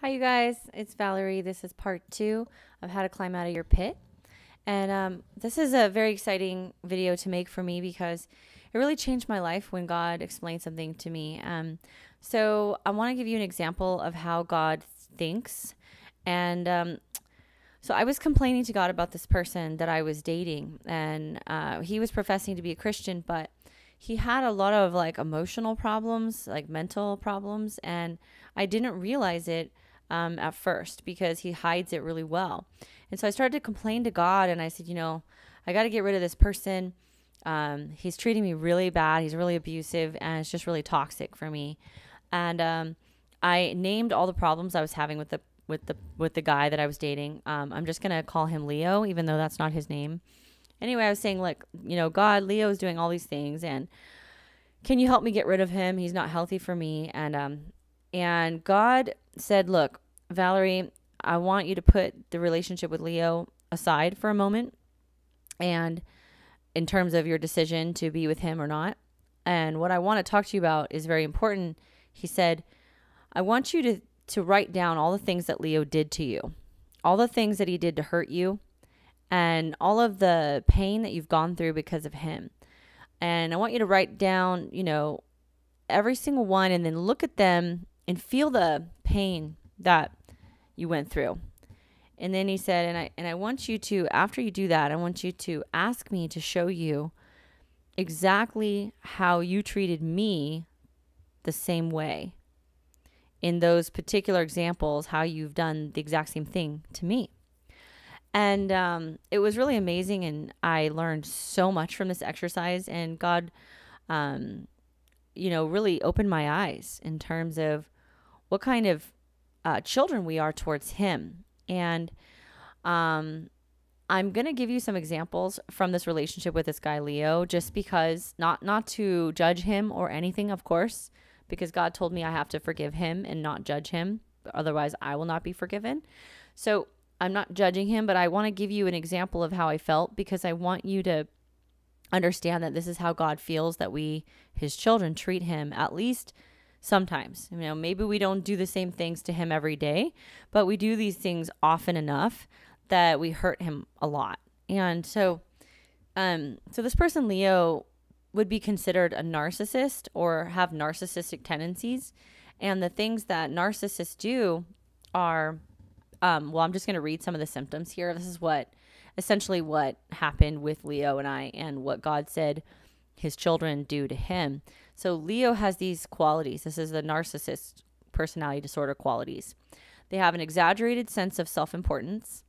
Hi, you guys. It's Valerie. This is part two of how to climb out of your pit. And this is a very exciting video to make for me because it really changed my life when God explained something to me. So I want to give you an example of how God thinks. And so I was complaining to God about this person that I was dating, and he was professing to be a Christian, but he had a lot of like emotional problems, like mental problems, and I didn't realize it at first because he hides it really well. And so I started to complain to God, and I said, I got to get rid of this person. He's treating me really bad. He's really abusive, and it's just really toxic for me. And I named all the problems I was having with the guy that I was dating. I'm just gonna call him Leo, even though that's not his name. Anyway, I was saying, like, God, Leo is doing all these things, and can you help me get rid of him? He's not healthy for me. And God said, look, Valerie, I want you to put the relationship with Leo aside for a moment, and in terms of your decision to be with him or not. And what I want to talk to you about is very important. He said, I want you to write down all the things that Leo did to you, all the things that he did to hurt you, and all of the pain that you've gone through because of him. And I want you to write down, every single one, and then look at them and feel the pain that you went through. And then he said, and I want you to, after you do that, I want you to ask me to show you exactly how you treated me the same way in those particular examples, how you've done the exact same thing to me. And it was really amazing, and I learned so much from this exercise, and God, really opened my eyes in terms of what kind of children we are towards him. And I'm going to give you some examples from this relationship with this guy, Leo, just because, not to judge him or anything, of course, because God told me I have to forgive him and not judge him. Otherwise, I will not be forgiven. So I'm not judging him, but I want to give you an example of how I felt, because I want you to understand that this is how God feels that we, his children, treat him, at least sometimes. Maybe we don't do the same things to him every day, but we do these things often enough that we hurt him a lot. And so this person, Leo, would be considered a narcissist or have narcissistic tendencies. And the things that narcissists do are, I'm just going to read some of the symptoms here. This is essentially what happened with Leo and I, and what God said his children do to him. So Leo has these qualities. This is the narcissist personality disorder qualities. They have an exaggerated sense of self-importance.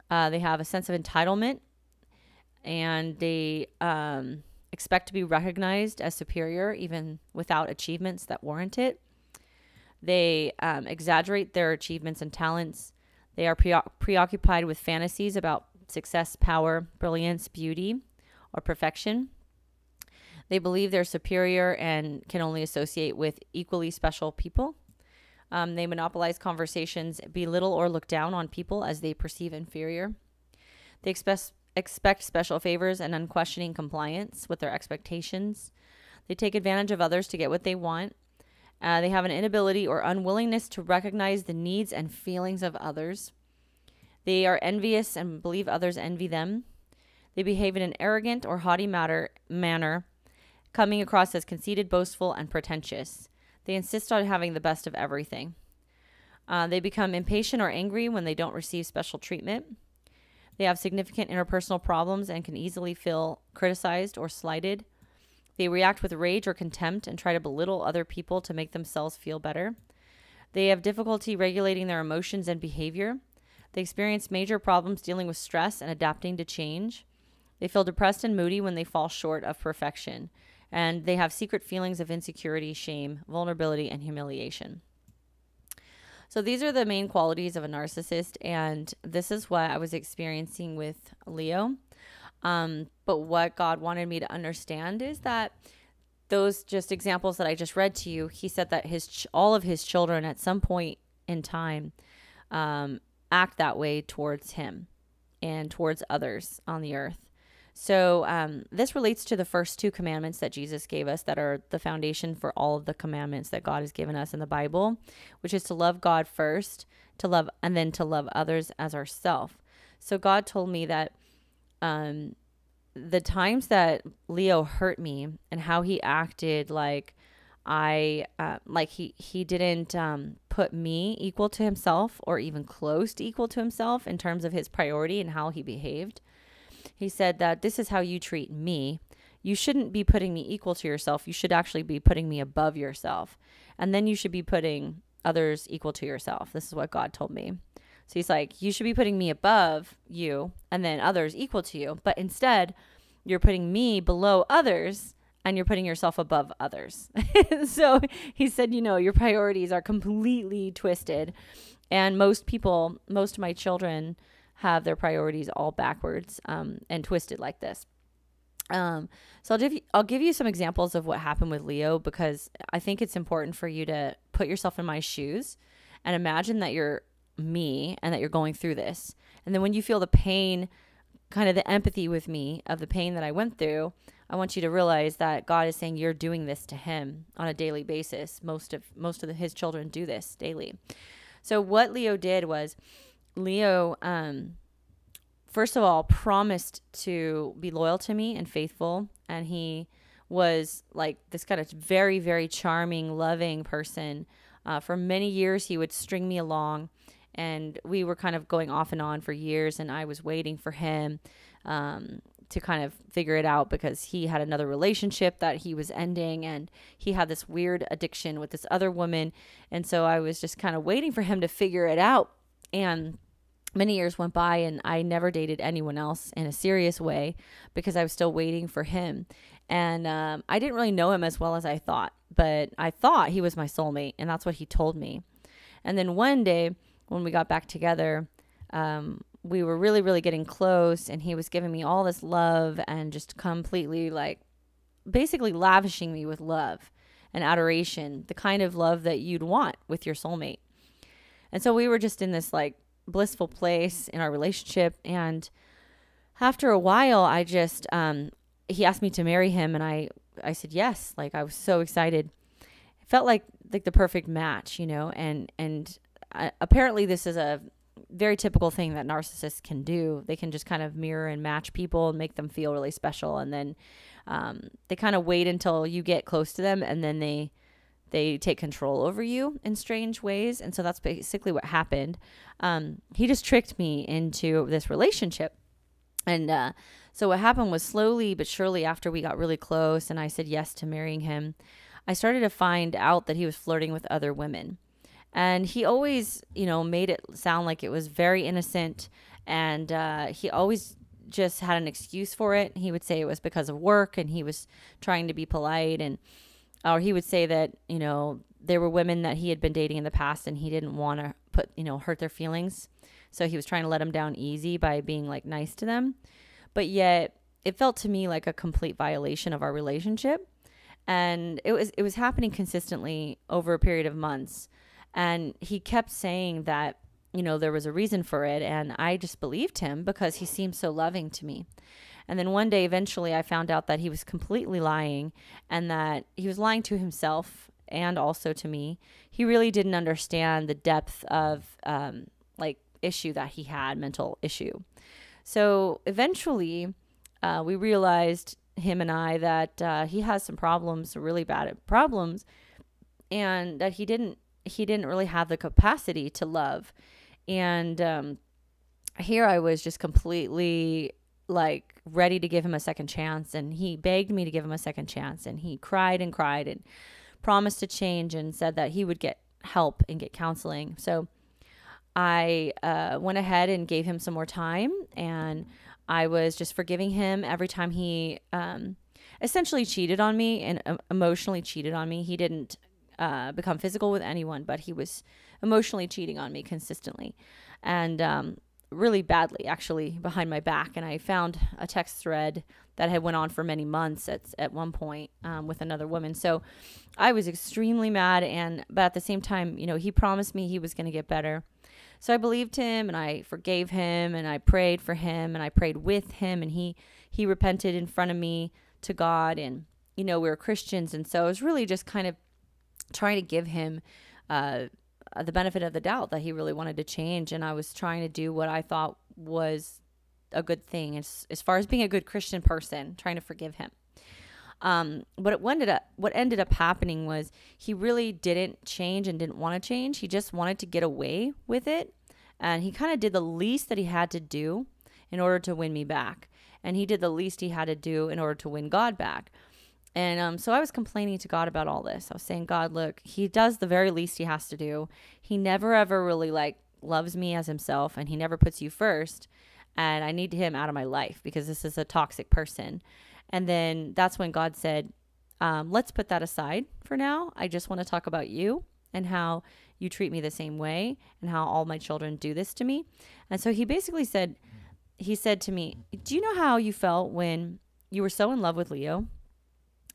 They have a sense of entitlement, and they expect to be recognized as superior even without achievements that warrant it. They exaggerate their achievements and talents. They are preoccupied with fantasies about success, power, brilliance, beauty, or perfection. They believe they're superior and can only associate with equally special people. They monopolize conversations, belittle or look down on people as they perceive inferior. They expect special favors and unquestioning compliance with their expectations. They take advantage of others to get what they want. They have an inability or unwillingness to recognize the needs and feelings of others. They are envious and believe others envy them. They behave in an arrogant or haughty manner, coming across as conceited, boastful, and pretentious. They insist on having the best of everything. They become impatient or angry when they don't receive special treatment. They have significant interpersonal problems and can easily feel criticized or slighted. They react with rage or contempt and try to belittle other people to make themselves feel better. They have difficulty regulating their emotions and behavior. They experience major problems dealing with stress and adapting to change. They feel depressed and moody when they fall short of perfection. And they have secret feelings of insecurity, shame, vulnerability, and humiliation. So these are the main qualities of a narcissist, and this is what I was experiencing with Leo. But what God wanted me to understand is that those just examples that I just read to you, he said that all of his children at some point in time act that way towards him and towards others on the earth. So this relates to the first two commandments that Jesus gave us that are the foundation for all of the commandments that God has given us in the Bible, which is to love God first, and then to love others as ourselves. So God told me that the times that Leo hurt me and how he acted like he didn't put me equal to himself or even close to equal to himself in terms of his priority and how he behaved. He said that this is how you treat me. You shouldn't be putting me equal to yourself. You should actually be putting me above yourself. And then you should be putting others equal to yourself. This is what God told me. So he's like, you should be putting me above you and then others equal to you. But instead, you're putting me below others and you're putting yourself above others. So he said, your priorities are completely twisted. And most of my children have their priorities all backwards and twisted like this. So I'll give you some examples of what happened with Leo, because I think it's important for you to put yourself in my shoes and imagine that you're me and that you're going through this. And then when you feel the pain, kind of the empathy with me of the pain that I went through, I want you to realize that God is saying you're doing this to him on a daily basis. Most of his children do this daily. So what Leo did was Leo, first of all, promised to be loyal to me and faithful. And he was like this kind of very, very charming, loving person. For many years, he would string me along, and we were kind of going off and on for years. And I was waiting for him to kind of figure it out, because he had another relationship that he was ending, and he had this weird addiction with this other woman. And so I was just kind of waiting for him to figure it out. And many years went by, and I never dated anyone else in a serious way because I was still waiting for him. And I didn't really know him as well as I thought, but I thought he was my soulmate, and that's what he told me. And then one day when we got back together, we were really, really getting close, and he was giving me all this love and just completely basically lavishing me with love and adoration, the kind of love that you'd want with your soulmate. And so we were just in this blissful place in our relationship. And after a while, I just, he asked me to marry him, and I said yes. I was so excited. It felt like the perfect match, and apparently this is a very typical thing that narcissists can do. They can just kind of mirror and match people and make them feel really special. And then they kind of wait until you get close to them, and then they take control over you in strange ways. And so that's basically what happened. He just tricked me into this relationship. And so what happened was, slowly but surely, after we got really close and I said yes to marrying him, I started to find out that he was flirting with other women. And he always, made it sound like it was very innocent. And he always just had an excuse for it. He would say it was because of work, and he was trying to be polite. Or he would say that, there were women that he had been dating in the past, and he didn't want to hurt their feelings. So he was trying to let them down easy by being nice to them. But yet it felt to me like a complete violation of our relationship. And it was happening consistently over a period of months. And he kept saying that, there was a reason for it. And I just believed him because he seemed so loving to me. And then one day, eventually, I found out that he was completely lying, and that he was lying to himself and also to me. He really didn't understand the depth of issue that he had, mental issue. So eventually, we realized, him and I, that he has some problems, really bad problems, and that he didn't really have the capacity to love. And here I was just completely ready to give him a second chance. And he begged me to give him a second chance. And he cried and promised to change, and said that he would get help and get counseling. So I went ahead and gave him some more time. And I was just forgiving him every time he essentially cheated on me and emotionally cheated on me. He didn't become physical with anyone, but he was emotionally cheating on me consistently, and really badly, actually, behind my back. And I found a text thread that had went on for many months at one point with another woman. So I was extremely mad, but at the same time, he promised me he was going to get better. So I believed him, and I forgave him, and I prayed for him, and I prayed with him, and he he repented in front of me to God, and, we were Christians. And so I was really just kind of trying to give him the benefit of the doubt that he really wanted to change. And I was trying to do what I thought was a good thing as far as being a good Christian person, trying to forgive him. But what ended up happening was he really didn't change and didn't want to change. He just wanted to get away with it. And he kind of did the least that he had to do in order to win me back. And he did the least he had to do in order to win God back. And so I was complaining to God about all this. I was saying, God, look, he does the very least he has to do. He never ever really loves me as himself, and he never puts you first. And I need him out of my life because this is a toxic person. And then that's when God said, let's put that aside for now. I just want to talk about you and how you treat me the same way and how all my children do this to me. And so he basically said, to me, do you know how you felt when you were so in love with Leo?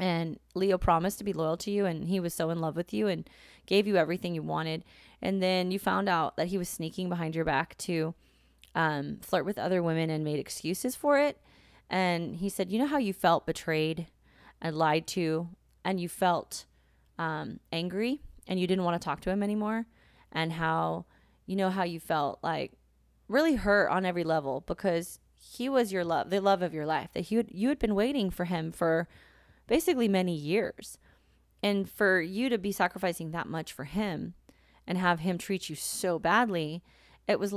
And Leo promised to be loyal to you, and he was so in love with you and gave you everything you wanted. And then you found out that he was sneaking behind your back to flirt with other women and made excuses for it. And he said, you know how you felt betrayed and lied to, and you felt angry and you didn't want to talk to him anymore, and how you felt really hurt on every level because he was your love, the love of your life, that you had been waiting for him for basically many years. And for you to be sacrificing that much for him and have him treat you so badly, it was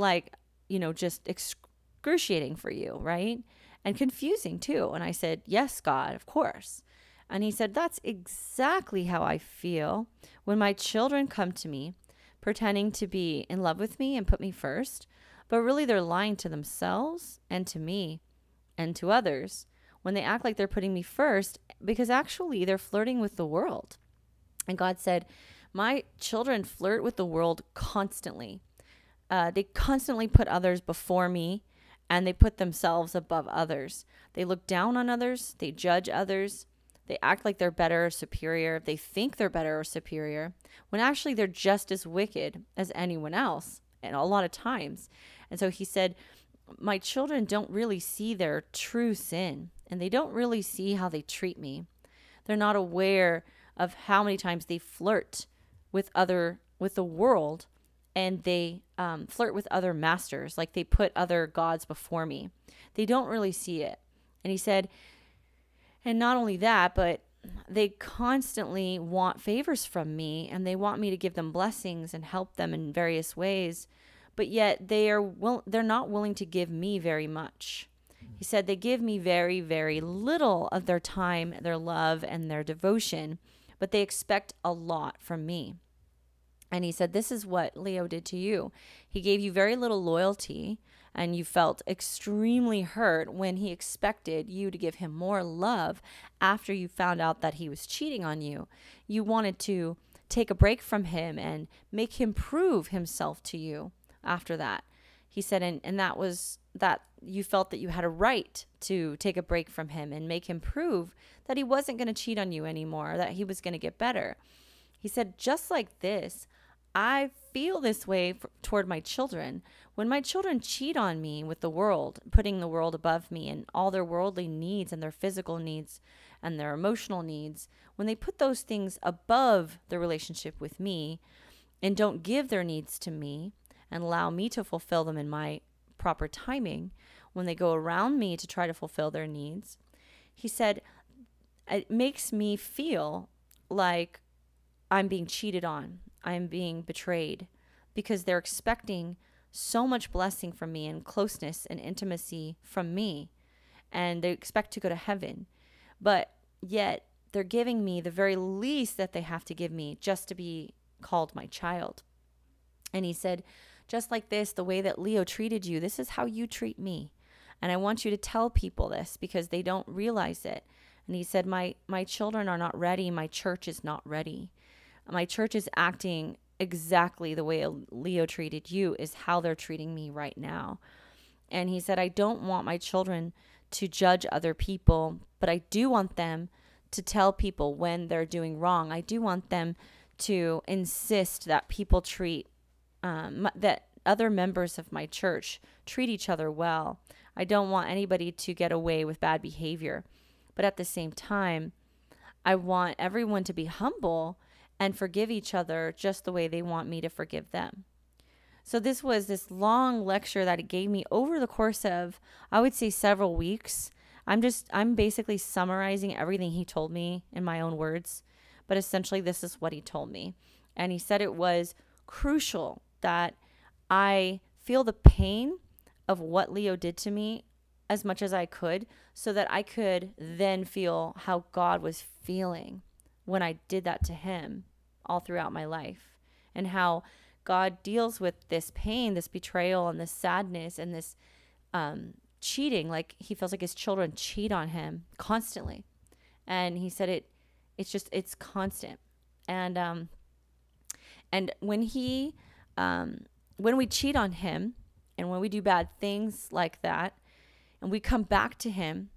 just excruciating for you, right? And confusing too. And I said, yes, God, of course. And he said, that's exactly how I feel when my children come to me pretending to be in love with me and put me first, but really they're lying to themselves and to me and to others when they act like they're putting me first, because actually they're flirting with the world. And God said, my children flirt with the world constantly. They constantly put others before me, and they put themselves above others. They look down on others. They judge others. They act like they're better or superior. They think they're better or superior, when actually they're just as wicked as anyone else, and a lot of times. And so he said, my children don't really see their true sin, and they don't really see how they treat me. They're not aware of how many times they flirt with the world, and they flirt with other masters, like they put other gods before me. They don't really see it. And he said, and not only that, but they constantly want favors from me, and they want me to give them blessings and help them in various ways, but yet they're not willing to give me very much. He said they give me very, very little of their time, their love, and their devotion, but they expect a lot from me. And he said, this is what Leo did to you. He gave you very little loyalty, and you felt extremely hurt when he expected you to give him more love after you found out that he was cheating on you. You wanted to take a break from him and make him prove himself to you after that. He said, and that was that you felt that you had a right to take a break from him and make him prove that he wasn't going to cheat on you anymore, that he was going to get better. He said, just like this, I feel this way toward my children. When my children cheat on me with the world, putting the world above me and all their worldly needs and their physical needs and their emotional needs, when they put those things above the relationship with me and don't give their needs to me and allow me to fulfill them in my proper timing, when they go around me to try to fulfill their needs, he said, it makes me feel like I'm being cheated on. I'm being betrayed, because they're expecting so much blessing from me and closeness and intimacy from me, and they expect to go to heaven, but yet they're giving me the very least that they have to give me just to be called my child. And he said, just like this, the way that Leo treated you, this is how you treat me. And I want you to tell people this because they don't realize it. And he said, my children are not ready. My church is not ready. My church is acting exactly the way Leo treated you is how they're treating me right now. And he said, I don't want my children to judge other people, but I do want them to tell people when they're doing wrong. I do want them to insist that people treat, that other members of my church treat each other well. I don't want anybody to get away with bad behavior. But at the same time, I want everyone to be humble and forgive each other just the way they want me to forgive them. So this was this long lecture that it gave me over the course of, I would say, several weeks. I'm basically summarizing everything he told me in my own words, but essentially this is what he told me. And he said it was crucial that I feel the pain of what Leo did to me as much as I could, so that I could then feel how God was feeling when I did that to him all throughout my life, and how God deals with this pain, this betrayal, and this sadness, and this cheating. Like, he feels like his children cheat on him constantly. And he said it's constant. And when we cheat on him, and when we do bad things like that, and we come back to him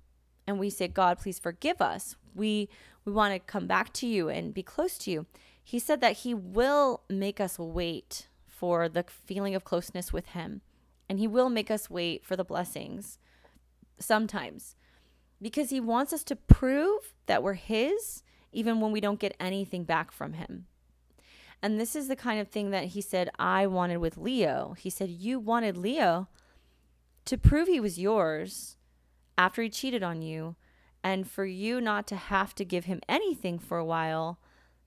and we say, God, please forgive us. We want to come back to you and be close to you. He said that he will make us wait for the feeling of closeness with him. And he will make us wait for the blessings sometimes, because he wants us to prove that we're his, even when we don't get anything back from him. And this is the kind of thing that he said I wanted with Leo. He said, you wanted Leo to prove he was yours after he cheated on you, and for you not to have to give him anything for a while,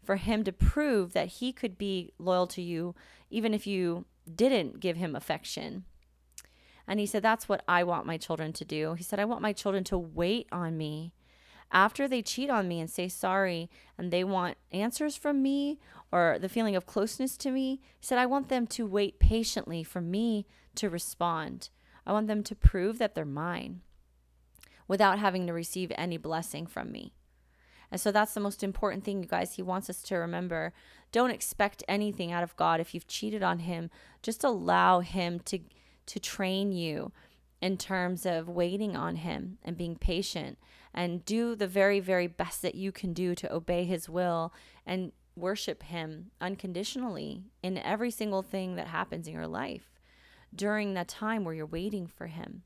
for him to prove that he could be loyal to you even if you didn't give him affection. And he said, that's what I want my children to do. He said, I want my children to wait on me after they cheat on me and say sorry, and they want answers from me or the feeling of closeness to me. He said, I want them to wait patiently for me to respond. I want them to prove that they're mine without having to receive any blessing from me. And so that's the most important thing, you guys. He wants us to remember, don't expect anything out of God. If you've cheated on him, just allow him to train you in terms of waiting on him and being patient, and do the very, very best that you can do to obey his will and worship him unconditionally in every single thing that happens in your life during that time where you're waiting for him.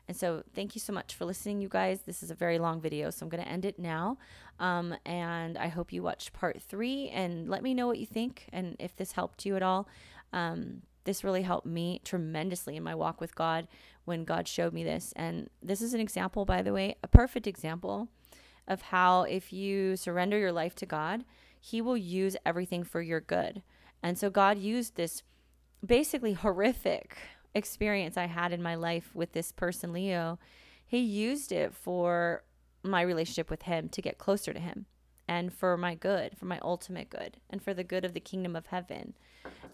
And so thank you so much for listening, you guys. This is a very long video, so I'm going to end it now. And I hope you watched part 3, and let me know what you think and if this helped you at all. This really helped me tremendously in my walk with God when God showed me this. And this is an example, by the way, a perfect example of how if you surrender your life to God, he will use everything for your good. And so God used this basically horrific experience I had in my life with this person, Leo. He used it for my relationship with him, to get closer to him, and for my good, for my ultimate good, and for the good of the kingdom of heaven.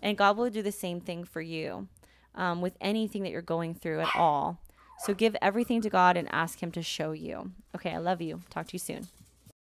And God will do the same thing for you with anything that you're going through at all. So give everything to God and ask him to show you. Okay, I love you. Talk to you soon.